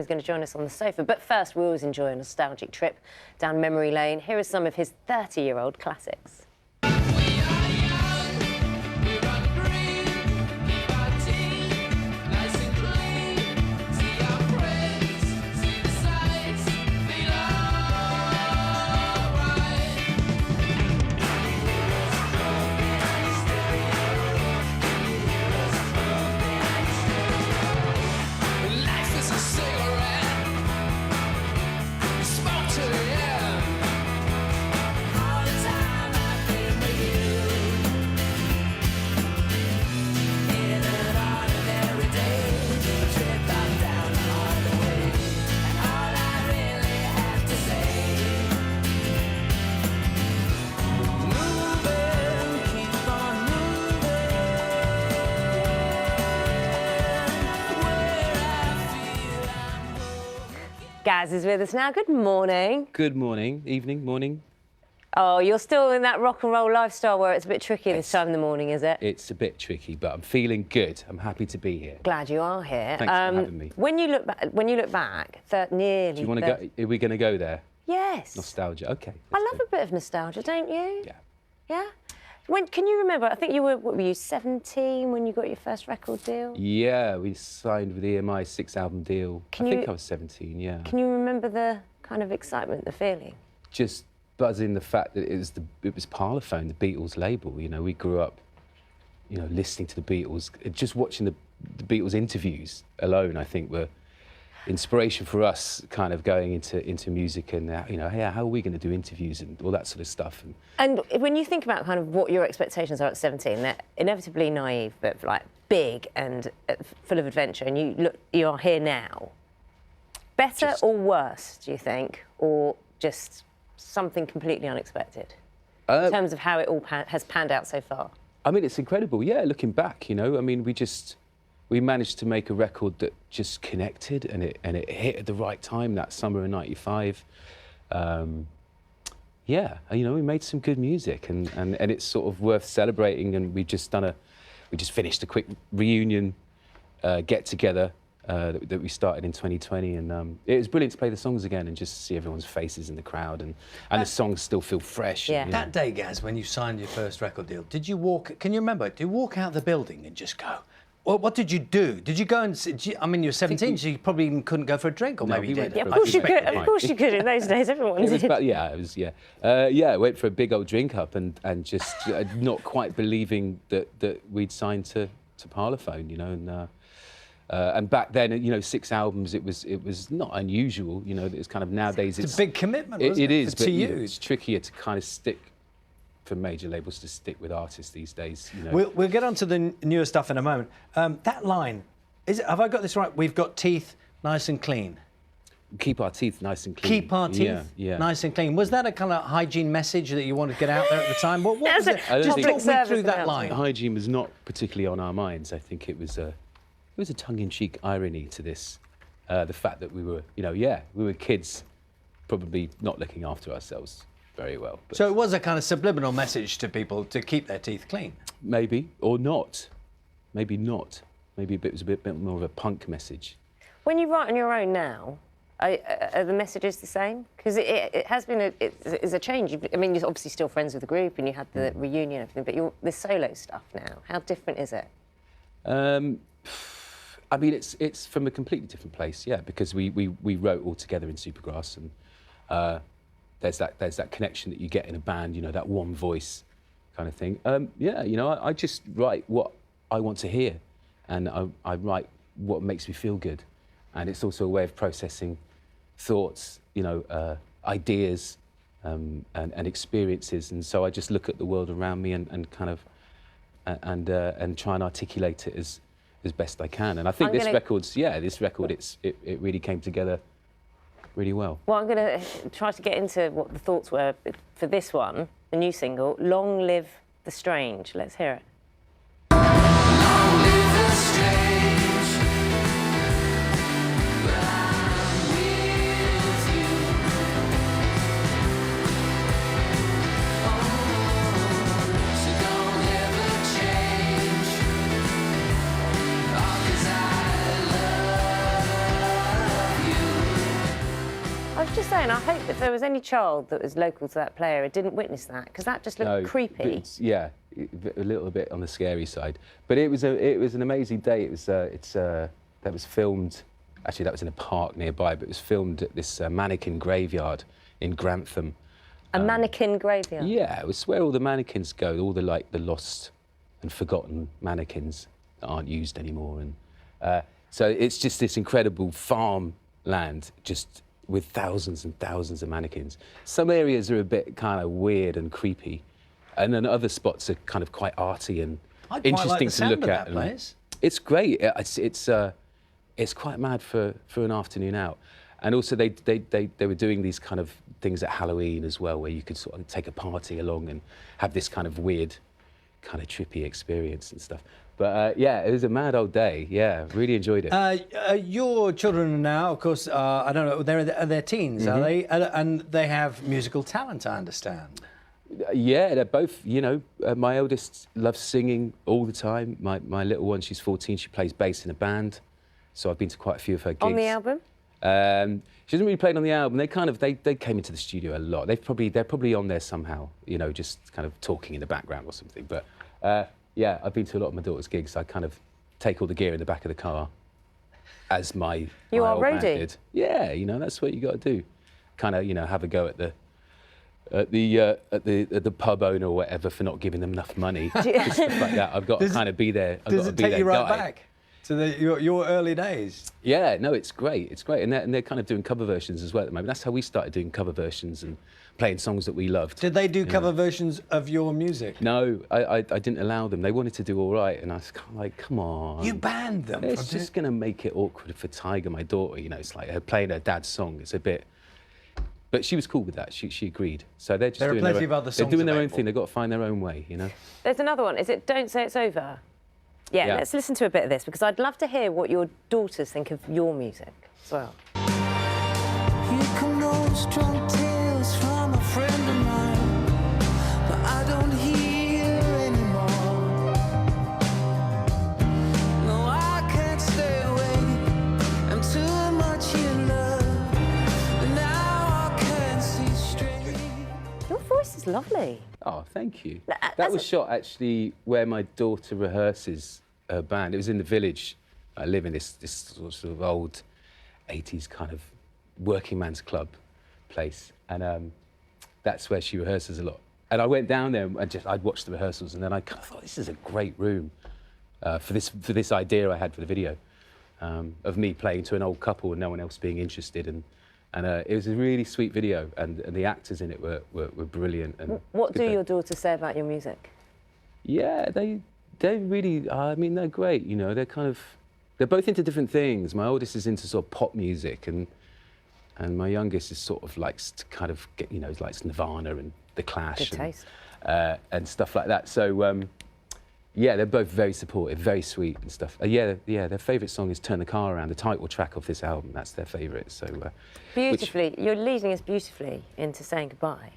He's going to join us on the sofa. But first, we always enjoy a nostalgic trip down memory lane. Here are some of his 30-year-old classics. Gaz is with us now. Good morning. Good morning, evening, morning. Oh, you're still in that rock and roll lifestyle where it's a bit tricky this time in the morning, is it? It's a bit tricky, but I'm feeling good. I'm happy to be here. Glad you are here. Thanks for having me. When you look back, nearly. Do you want to go? Are we going to go there? Yes. Nostalgia. Okay. I love a bit of nostalgia, don't you? Yeah. Yeah. When can you remember? I think you were. What were you? 17 when you got your first record deal. Yeah, we signed with EMI 6-album deal. I think I was 17. Yeah. Can you remember the kind of excitement, the feeling? Just buzzing the fact that it was Parlophone, the Beatles label. You know, we grew up, you know, listening to the Beatles. Just watching the Beatles interviews alone, I think, were inspiration for us, kind of going into music and you know, yeah, how are we going to do interviews and all that sort of stuff. And when you think about kind of what your expectations are at 17, they're inevitably naive, but like big and full of adventure. And you are here now. Better or worse, do you think, or just something completely unexpected in terms of how it all has panned out so far? I mean, it's incredible. Yeah, looking back, you know, I mean, we managed to make a record that just connected and it hit at the right time that summer of '95. Yeah, you know, we made some good music and it's sort of worth celebrating. And we just finished a quick reunion get together that we started in 2020, and it was brilliant to play the songs again and just see everyone's faces in the crowd and the songs still feel fresh. Yeah. You know. That day, Gaz, when you signed your first record deal, did you walk? Can you remember? Did you walk out the building and just go? Or what did you do? Did you go and? I mean, you're 17, so you probably even couldn't go for a drink, or No, maybe you did. Yeah, of course you could. Of course you could. In those days, everyone did. I went for a big old drink up and just not quite believing that we'd signed to Parlophone, you know, and back then, you know, 6 albums, it was not unusual, you know. It's kind of nowadays it's a big commitment. Wasn't it is, but to you, it's trickier to kind of stick. For major labels to stick with artists these days, you know. We'll get on to the newer stuff in a moment. That line, have I got this right? We've got teeth nice and clean. Keep our teeth nice and clean. Keep our teeth nice and clean. Was that a kind of hygiene message that you wanted to get out there at the time? What was it? Just talk me through that line. Hygiene was not particularly on our minds. I think it was a tongue-in-cheek irony to this, the fact that we were, you know, we were kids, probably not looking after ourselves very well. But so it was a kind of subliminal message to people to keep their teeth clean? Maybe, or not. Maybe not. Maybe it was a bit more of a punk message. When you write on your own now, are the messages the same? Because it has been it's a change. I mean, you're obviously still friends with the group and you had the reunion and everything, but you're the solo stuff now. How different is it? I mean, it's from a completely different place, yeah, because we wrote all together in Supergrass, and there's that connection that you get in a band, you know, that one voice kind of thing. Yeah, you know, I just write what I want to hear, and I write what makes me feel good, and it's also a way of processing thoughts, you know, ideas, and experiences, and so I just look at the world around me and kind of and try and articulate it as best I can. And I think this record, it really came together really well. Well, I'm going to try to get into what the thoughts were for this one, the new single, Long Live the Strange. Let's hear it. Long live the strange. I'm with you. Oh, so don't ever change. All 'cause I love you. I'm just saying, I hope if there was any child that was local to that player, it didn't witness that, because that just looked No, creepy. yeah, a little bit on the scary side. But it was an amazing day. That was filmed. Actually, that was in a park nearby, but it was filmed at this mannequin graveyard in Grantham. A mannequin graveyard. Yeah, it was where all the mannequins go, all the the lost and forgotten mannequins that aren't used anymore. And so it's just this incredible farmland, just with thousands and thousands of mannequins. Some areas are a bit kind of weird and creepy, and then other spots are kind of quite arty and I'd quite like interesting the to sound look of at. that place. It's great. It's quite mad for an afternoon out. And also they were doing these kind of things at Halloween as well, where you could sort of take a party along and have this kind of weird, kind of trippy experience and stuff. But yeah, it was a mad old day. Yeah, really enjoyed it. Your children are now, of course, I don't know, they're teens, are they? And they have musical talent, I understand. Yeah, they're both, my eldest loves singing all the time. My little one, she's 14, she plays bass in a band. So I've been to quite a few of her gigs. On the album? She hasn't really played on the album. They came into the studio a lot. They're probably on there somehow, just kind of talking in the background or something. But yeah, I've been to a lot of my daughter's gigs. I kind of take all the gear in the back of the car, as my You are old man roadie. did. Yeah, that's what you got to do. Kind of, have a go at the pub owner or whatever for not giving them enough money. Just stuff like that. I've got to kind of be there. I've Does got to it be take their you right guy. back to your early days? Yeah, no, it's great. It's great. And they're kind of doing cover versions as well at the moment. That's how we started doing cover versions and playing songs that we loved. Did they do cover versions of your music? No, I didn't allow them. They wanted to do all right. And I was kind of like, come on. You banned them. It's from just going to make it awkward for Tiger, my daughter. It's like her playing her dad's song. It's a bit... But she was cool with that. She agreed. So they're just There are doing plenty their of other They're songs doing their own available. thing. They've got to find their own way, There's another one. Is it Don't Say It's Over? Yeah, Yeah. let's listen to a bit of this, because I'd love to hear what your daughters think of your music as well. Here come those drunk tales from a friend of mine, but I don't hear anymore. No, I can't stay away. I'm too much in love, and now I can't see straight. Your voice is lovely. Oh, thank you. As That was a- shot actually where my daughter rehearses her band. It was in the village. I live in this sort of old 80s kind of working man's club place. And that's where she rehearses a lot. And I went down there and I'd watched the rehearsals, and then I kind of thought, this is a great room for this idea I had for the video of me playing to an old couple and no one else being interested. And it was a really sweet video, and the actors in it were brilliant. And What good do fun. your daughters say about your music? Yeah, they're really, I mean, they're great, they're both into different things. My oldest is into sort of pop music, and my youngest is sort of likes to kind of get, likes Nirvana and The Clash. Good taste. And stuff like that. So, yeah, they're both very supportive, very sweet and stuff. Yeah, their favourite song is Turn the Car Around, the title track of this album. That's their favourite. So, Beautifully. You're leading us beautifully into saying goodbye.